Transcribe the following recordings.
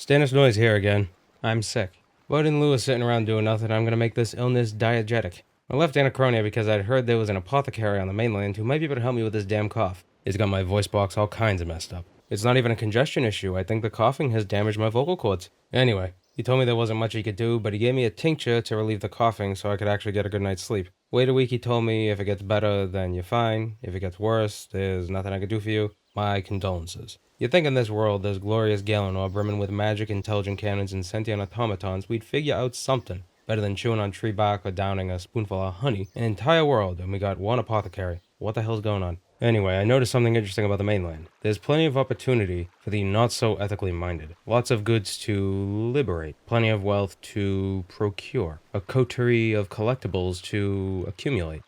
StannousNoise here again. I'm sick. But in lieu of sitting around doing nothing, I'm gonna make this illness diegetic. I left Anachronia because I'd heard there was an apothecary on the mainland who might be able to help me with this damn cough. It's got my voice box all kinds of messed up. It's not even a congestion issue, I think the coughing has damaged my vocal cords. Anyway, he told me there wasn't much he could do, but he gave me a tincture to relieve the coughing so I could actually get a good night's sleep. Wait a week, he told me, if it gets better, then you're fine. If it gets worse, there's nothing I can do for you. My condolences. You'd think in this world, there's glorious Galenor brimming with magic, intelligent cannons, and sentient automatons, we'd figure out something. Better than chewing on tree bark or downing a spoonful of honey. An entire world, and we got one apothecary. What the hell's going on? Anyway, I noticed something interesting about the mainland. There's plenty of opportunity for the not-so-ethically minded. Lots of goods to liberate. Plenty of wealth to procure. A coterie of collectibles to accumulate.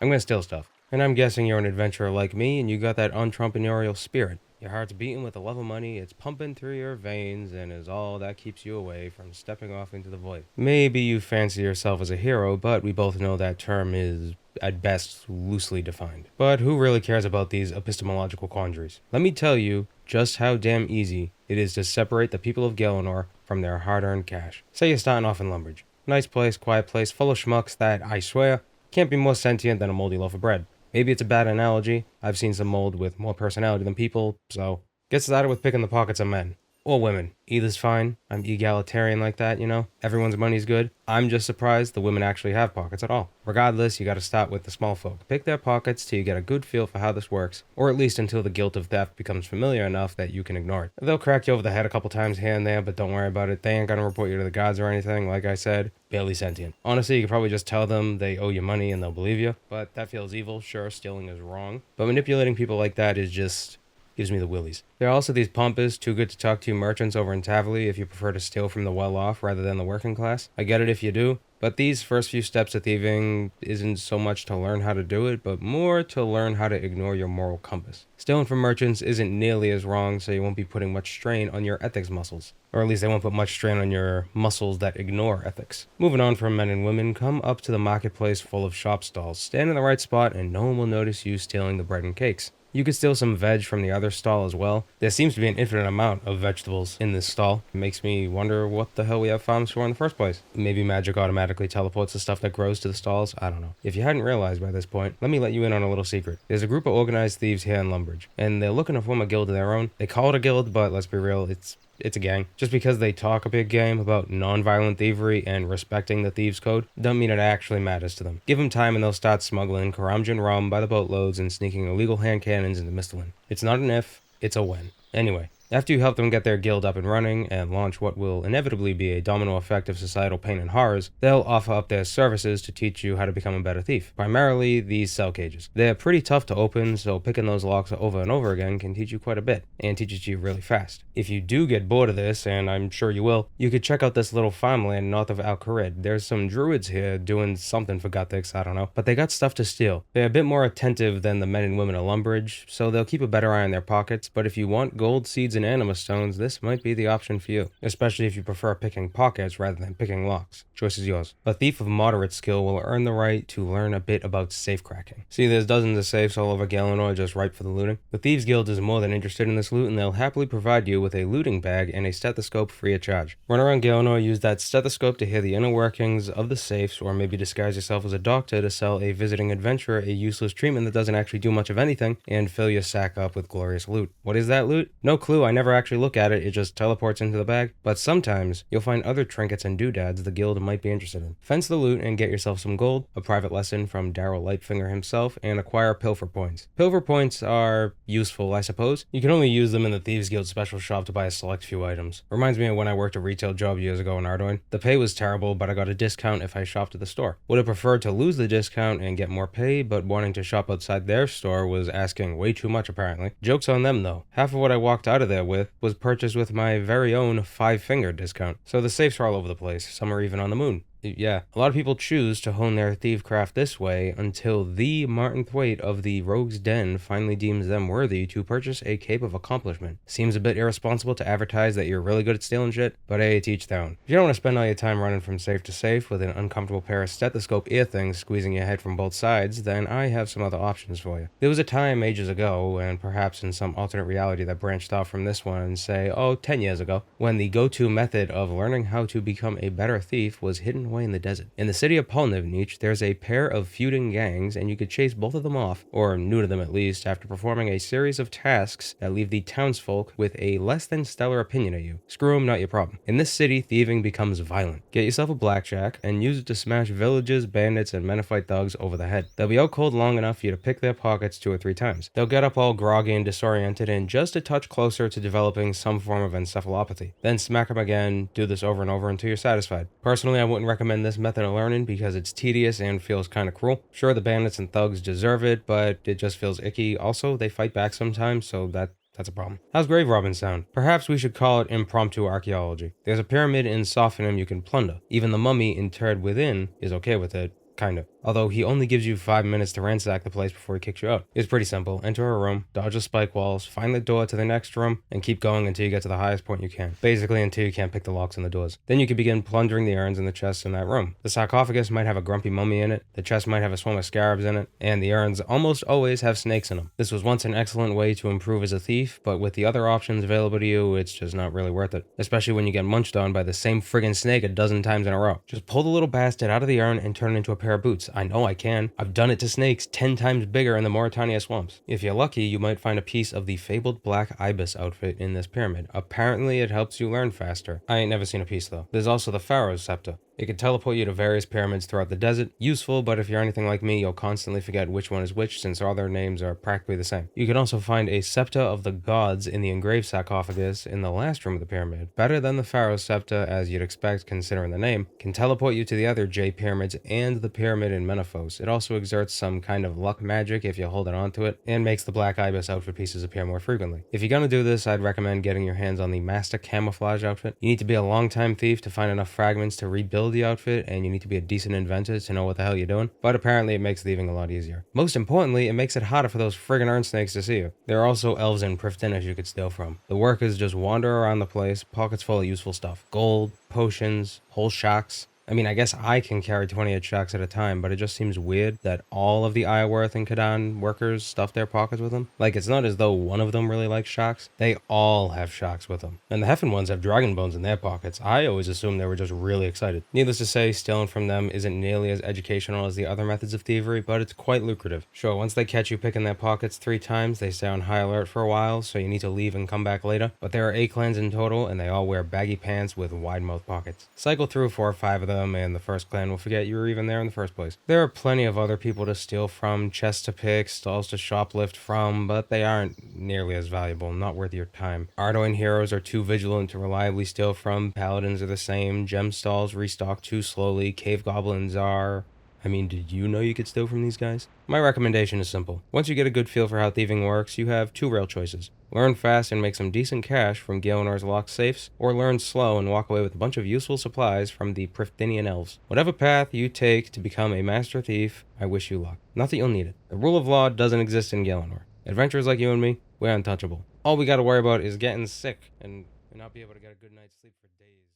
I'm gonna steal stuff. And I'm guessing you're an adventurer like me, and you got that entrepreneurial spirit. Your heart's beating with the love of money, it's pumping through your veins, and is all that keeps you away from stepping off into the void. Maybe you fancy yourself as a hero, but we both know that term is, at best, loosely defined. But who really cares about these epistemological quandaries? Let me tell you just how damn easy it is to separate the people of Galenor from their hard-earned cash. Say you're starting off in Lumbridge. Nice place, quiet place, full of schmucks that, I swear, can't be more sentient than a moldy loaf of bread. Maybe it's a bad analogy. I've seen some mold with more personality than people, so get started with picking the pockets of men. Or women. Either's fine. I'm egalitarian like that, you know? Everyone's money's good. I'm just surprised the women actually have pockets at all. Regardless, you gotta start with the small folk. Pick their pockets till you get a good feel for how this works, or at least until the guilt of theft becomes familiar enough that you can ignore it. They'll crack you over the head a couple times here and there, but don't worry about it. They ain't gonna report you to the gods or anything, like I said. Barely sentient. Honestly, you could probably just tell them they owe you money and they'll believe you, but that feels evil. Sure, stealing is wrong, but manipulating people like that is just gives me the willies. There are also these pompous, too good to talk to merchants over in Tavely if you prefer to steal from the well-off rather than the working class. I get it if you do, but these first few steps of thieving isn't so much to learn how to do it, but more to learn how to ignore your moral compass. Stealing from merchants isn't nearly as wrong, so you won't be putting much strain on your ethics muscles. Or at least they won't put much strain on your muscles that ignore ethics. Moving on from men and women, come up to the marketplace full of shop stalls. Stand in the right spot and no one will notice you stealing the bread and cakes. You could steal some veg from the other stall as well. There seems to be an infinite amount of vegetables in this stall. It makes me wonder what the hell we have farms for in the first place. Maybe magic automatically teleports the stuff that grows to the stalls? I don't know. If you hadn't realized by this point, let me let you in on a little secret. There's a group of organized thieves here in Lumbridge, and they're looking to form a guild of their own. They call it a guild, but let's be real, it's a gang. Just because they talk a big game about non-violent thievery and respecting the thieves code, don't mean it actually matters to them. Give them time and they'll start smuggling Karamjan rum by the boatloads and sneaking illegal hand cannons into Misthalin. It's not an if, it's a when. Anyway, after you help them get their guild up and running and launch what will inevitably be a domino effect of societal pain and horrors, they'll offer up their services to teach you how to become a better thief. Primarily, these cell cages. They're pretty tough to open, so picking those locks over and over again can teach you quite a bit, and teach it to you really fast. If you do get bored of this, and I'm sure you will, you could check out this little farmland north of Al-Kharid. There's some druids here doing something for Gothics, I don't know, but they got stuff to steal. They're a bit more attentive than the men and women of Lumbridge, so they'll keep a better eye on their pockets, but if you want gold, seeds, and anima stones, this might be the option for you, especially if you prefer picking pockets rather than picking locks. Choice is yours. A thief of moderate skill will earn the right to learn a bit about safe cracking. See, there's dozens of safes all over Galenor just ripe for the looting. The Thieves Guild is more than interested in this loot, and they'll happily provide you with a looting bag and a stethoscope free of charge. Run around Galenor, use that stethoscope to hear the inner workings of the safes, or maybe disguise yourself as a doctor to sell a visiting adventurer a useless treatment that doesn't actually do much of anything, and fill your sack up with glorious loot. What is that loot? No clue, I never actually look at it, it just teleports into the bag. But sometimes, you'll find other trinkets and doodads the guild might be interested in. Fence the loot and get yourself some gold, a private lesson from Daryl Lightfinger himself, and acquire pilfer points. Pilfer points are useful, I suppose. You can only use them in the Thieves Guild special shop to buy a select few items. Reminds me of when I worked a retail job years ago in Ardoin. The pay was terrible, but I got a discount if I shopped at the store. Would have preferred to lose the discount and get more pay, but wanting to shop outside their store was asking way too much apparently. Joke's on them though. Half of what I walked out of there with was purchased with my very own 5-finger discount. So the safes are all over the place, some are even on the moon. Yeah, a lot of people choose to hone their thiefcraft this way until the Martin Thwaite of the Rogue's Den finally deems them worthy to purchase a Cape of Accomplishment. Seems a bit irresponsible to advertise that you're really good at stealing shit, but hey, to each their own. If you don't want to spend all your time running from safe to safe with an uncomfortable pair of stethoscope ear things squeezing your head from both sides, then I have some other options for you. There was a time ages ago, and perhaps in some alternate reality that branched off from this one, say, 10 years ago, when the go-to method of learning how to become a better thief was hidden away in the desert. In the city of Polnivnich, there's a pair of feuding gangs, and you could chase both of them off, or neuter them at least, after performing a series of tasks that leave the townsfolk with a less than stellar opinion of you. Screw them, not your problem. In this city, thieving becomes violent. Get yourself a blackjack, and use it to smash villages, bandits, and menafite thugs over the head. They'll be out cold long enough for you to pick their pockets 2 or 3 times. They'll get up all groggy and disoriented, and just a touch closer to developing some form of encephalopathy. Then smack them again, do this over and over until you're satisfied. Personally, I wouldn't recommend this method of learning because it's tedious and feels kind of cruel. Sure, the bandits and thugs deserve it, but it just feels icky. Also, they fight back sometimes, so that's a problem. How's grave robbing sound? Perhaps we should call it impromptu archaeology. There's a pyramid in Sophinim you can plunder. Even the mummy interred within is okay with it. Kinda. Although he only gives you 5 minutes to ransack the place before he kicks you out. It's pretty simple. Enter a room, dodge the spike walls, find the door to the next room, and keep going until you get to the highest point you can. Basically until you can't pick the locks on the doors. Then you can begin plundering the urns and the chests in that room. The sarcophagus might have a grumpy mummy in it, the chest might have a swarm of scarabs in it, and the urns almost always have snakes in them. This was once an excellent way to improve as a thief, but with the other options available to you, it's just not really worth it. Especially when you get munched on by the same friggin' snake a dozen times in a row. Just pull the little bastard out of the urn and turn it into a pair of boots. I know I can. I've done it to snakes 10 times bigger in the Mauritania swamps. If you're lucky, you might find a piece of the fabled black ibis outfit in this pyramid. Apparently, it helps you learn faster. I ain't never seen a piece though. There's also the Pharaoh's scepter. It can teleport you to various pyramids throughout the desert. Useful, but if you're anything like me, you'll constantly forget which one is which since all their names are practically the same. You can also find a scepter of the gods in the engraved sarcophagus in the last room of the pyramid. Better than the Pharaoh's scepter, as you'd expect considering the name, can teleport you to the other J pyramids and the pyramid in Menaphos. It also exerts some kind of luck magic if you hold it onto it, and makes the black ibis outfit pieces appear more frequently. If you're gonna do this, I'd recommend getting your hands on the master camouflage outfit. You need to be a long-time thief to find enough fragments to rebuild the outfit, and you need to be a decent inventor to know what the hell you're doing, but apparently it makes thieving a lot easier. Most importantly, it makes it harder for those friggin' urn snakes to see you. There are also elves in Prifdinish you could steal from. The workers just wander around the place, pockets full of useful stuff. Gold, potions, whole shacks. I mean, I guess I can carry 28 shacks at a time, but it just seems weird that all of the Iorwerth and Kadan workers stuff their pockets with them. Like, it's not as though one of them really likes shacks. They all have shacks with them. And the Heffen ones have dragon bones in their pockets. I always assumed they were just really excited. Needless to say, stealing from them isn't nearly as educational as the other methods of thievery, but it's quite lucrative. Sure, once they catch you picking their pockets 3 times, they stay on high alert for a while, so you need to leave and come back later. But there are 8 clans in total, and they all wear baggy pants with wide mouth pockets. Cycle through 4 or 5 of them, and the first clan will forget you were even there in the first place. There are plenty of other people to steal from, chests to pick, stalls to shoplift from, but they aren't nearly as valuable, not worth your time. Ardoin heroes are too vigilant to reliably steal from, paladins are the same, gem stalls restock too slowly, cave goblins are... I mean, did you know you could steal from these guys? My recommendation is simple. Once you get a good feel for how thieving works, you have 2 real choices. Learn fast and make some decent cash from Gaelonor's locked safes, or learn slow and walk away with a bunch of useful supplies from the Prifdinian elves. Whatever path you take to become a master thief, I wish you luck. Not that you'll need it. The rule of law doesn't exist in Gaelonor. Adventurers like you and me, we're untouchable. All we gotta worry about is getting sick and not be able to get a good night's sleep for days.